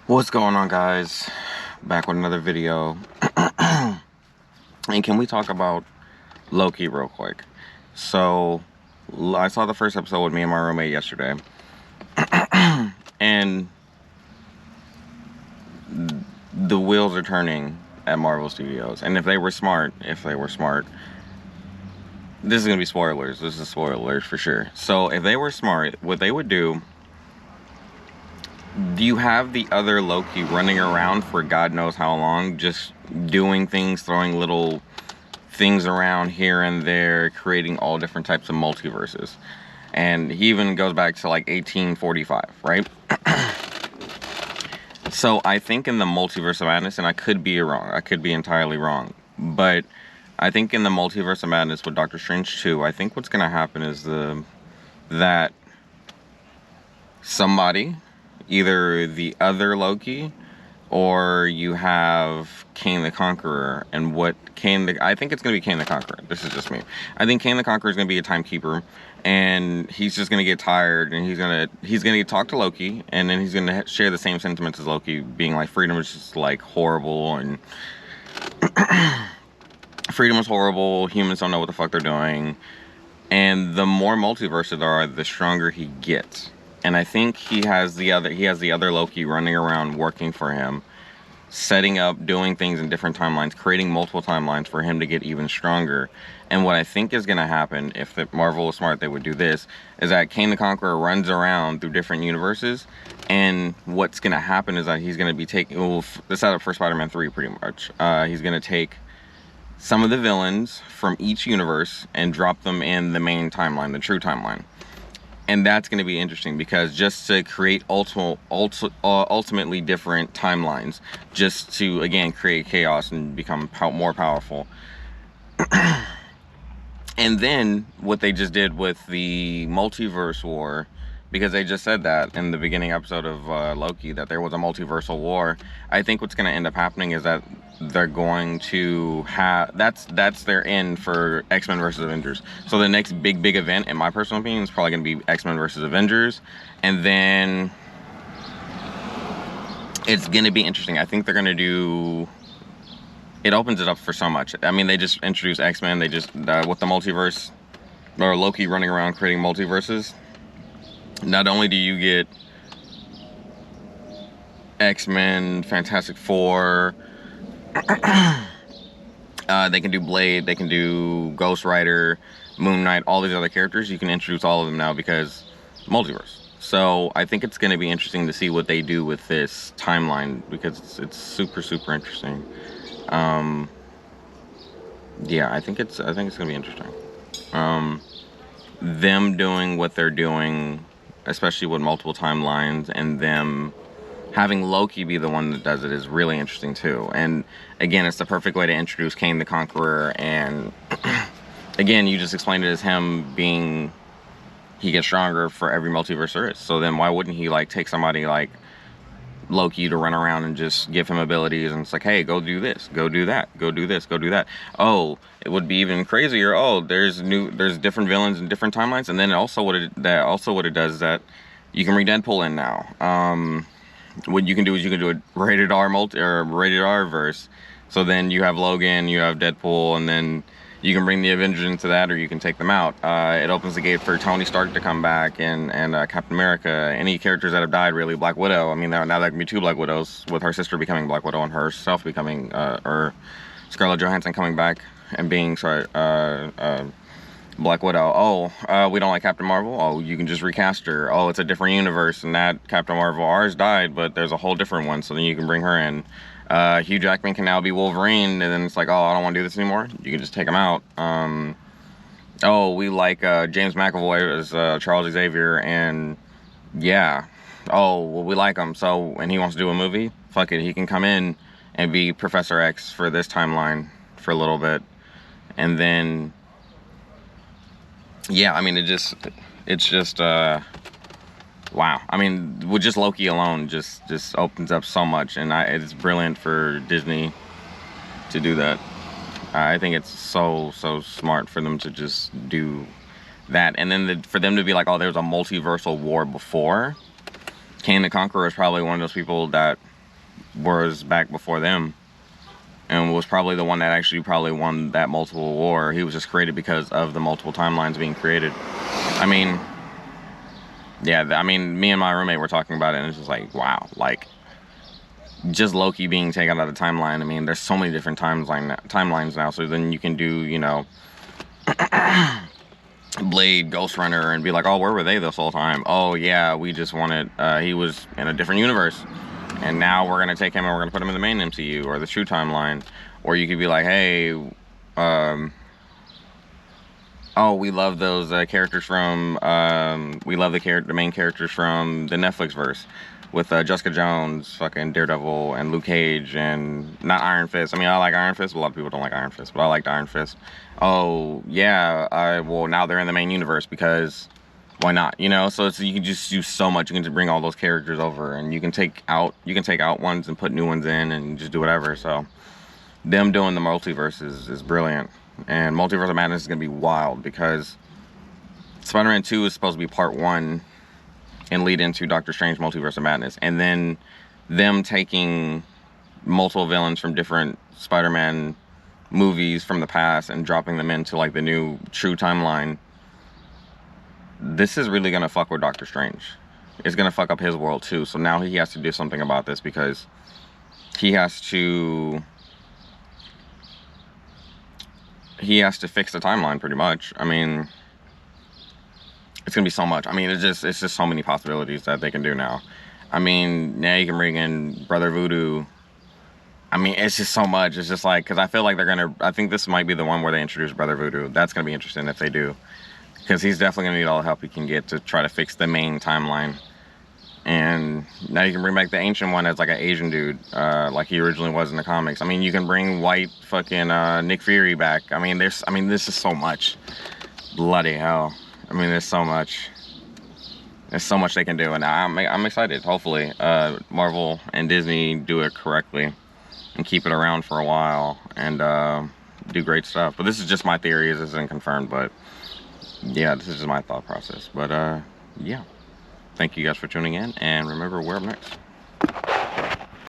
What's going on, guys? Back with another video. And can we talk about Loki real quick? So I saw the first episode with me and my roommate yesterday. And the wheels are turning at Marvel Studios. And if they were smart, this is gonna be spoilers. This is spoilers for sure. So if they were smart, what they would do, you have the other Loki running around for God knows how long, just doing things, throwing little things around here and there, creating all different types of multiverses. And he even goes back to like 1845, right? So I think in the Multiverse of Madness, and I could be wrong, I could be entirely wrong, but I think in the Multiverse of Madness with Doctor Strange 2, I think what's going to happen is that somebody, either the other Loki, or you have Kang the Conqueror, and I think it's going to be Kang the Conqueror. This is just me. I think Kang the Conqueror is going to be a timekeeper, and he's just going to get tired, and he's going to talk to Loki, and then he's going to share the same sentiments as Loki, being like, freedom is just like horrible, and freedom is horrible, humans don't know what the fuck they're doing. And the more multiverses there are, the stronger he gets. And I think he has the other Loki running around working for him, setting up, doing things in different timelines, creating multiple timelines for him to get even stronger. And what I think is going to happen, if Marvel was smart, they would do this, is that Kang the Conqueror runs around through different universes, and what's going to happen is that he's going to be taking, the setup for Spider-Man 3 pretty much, he's going to take some of the villains from each universe and drop them in the main timeline, the true timeline. And that's going to be interesting, because just to create ultimately different timelines, just to, again, create chaos and become more powerful. And then what they just did with the multiverse war, because they just said that in the beginning episode of Loki, that there was a multiversal war. I think what's going to end up happening is that they're going to have, that's their end for X-Men versus Avengers. So the next big event, in my personal opinion, is probably going to be X-Men versus Avengers. And then it's going to be interesting. I think they're going to do, it opens it up for so much. I mean, they just introduced X-Men. They just, with the multiverse, or Loki running around creating multiverses, not only do you get X-Men, Fantastic Four, they can do Blade, they can do Ghost Rider, Moon Knight, all these other characters. You can introduce all of them now because multiverse. So I think it's going to be interesting to see what they do with this timeline, because it's super interesting. Yeah, I think it's going to be interesting. Them doing what they're doing, especially with multiple timelines, and them having Loki be the one that does it, is really interesting too. And again, it's the perfect way to introduce Kang the Conqueror. And again, you just explained it as him being, he gets stronger for every multiverse there is. So then why wouldn't he like take somebody like Loki to run around and just give him abilities, and it's like, hey, go do this, go do that, go do this, go do that. Oh, it would be even crazier. Oh, there's different villains and different timelines. And then also what it does is that you can bring Deadpool in now. What you can do is you can do a rated R rated R verse. So then you have Logan, you have Deadpool, and then you can bring the Avengers into that, or you can take them out. It opens the gate for Tony Stark to come back, and Captain America, any characters that have died, really. Black Widow. I mean, now there can be two Black Widows, with her sister becoming Black Widow and herself becoming, or Scarlett Johansson coming back and being, Black Widow. Oh, we don't like Captain Marvel? Oh, you can just recast her. Oh, it's a different universe, and that Captain Marvel, ours died, but there's a whole different one, so then you can bring her in. Hugh Jackman can now be Wolverine, and then it's like, oh, I don't want to do this anymore. You can just take him out. Oh, we like James McAvoy as Charles Xavier, and yeah. Oh, well, we like him, so, and he wants to do a movie? Fuck it, he can come in and be Professor X for this timeline for a little bit. And then, yeah, I mean, it's just wow. I mean, with just Loki alone, just opens up so much, and it's brilliant for Disney to do that. I think it's so smart for them to just do that, and then for them to be like, oh, there was a multiversal war before. Kang the Conqueror is probably one of those people that was back before them, and was probably the one that actually probably won that multiple war. He was just created because of the multiple timelines being created. I mean, yeah, I mean, me and my roommate were talking about it, and it's just like, wow, like, just Loki being taken out of the timeline. I mean, there's so many different timelines now, so then you can do, you know, Blade, Ghost Runner, and be like, oh, where were they this whole time? Oh, yeah, we just wanted, he was in a different universe, and now we're going to take him and we're going to put him in the main MCU, or the true timeline. Or you could be like, hey, oh, we love those characters from, we love the main characters from the Netflix verse, with Jessica Jones, fucking Daredevil, and Luke Cage, and not Iron Fist. I mean, I like Iron Fist, but a lot of people don't like Iron Fist, but I liked Iron Fist. Oh, yeah, well, now they're in the main universe, because why not, you know? So it's, you can just do so much. You can just bring all those characters over, and you can take out ones and put new ones in, and just do whatever. So them doing the multiverse is brilliant. And Multiverse of Madness is going to be wild, because Spider-Man 2 is supposed to be part 1 and lead into Doctor Strange Multiverse of Madness. And then them taking multiple villains from different Spider-Man movies from the past and dropping them into like the new true timeline. This is really going to fuck with Doctor Strange. It's going to fuck up his world too. So now he has to do something about this, because he has to fix the timeline pretty much. I mean, it's gonna be so much. I mean, it's just so many possibilities that they can do now. I mean, now you can bring in Brother Voodoo. I mean, it's just so much. It's just like, because I feel like I think this might be the one where they introduce Brother Voodoo. That's gonna be interesting if they do, because he's definitely gonna need all the help he can get to try to fix the main timeline. And now you can bring back the ancient one as like an Asian dude, like he originally was in the comics. I mean, you can bring white fucking Nick Fury back. I mean, this is so much. Bloody hell. I mean, there's so much. There's so much they can do, and I'm excited. Hopefully, Marvel and Disney do it correctly and keep it around for a while and do great stuff. But this is just my theory. This isn't confirmed, but yeah, this is just my thought process. But yeah, thank you guys for tuning in, and remember, we're up next.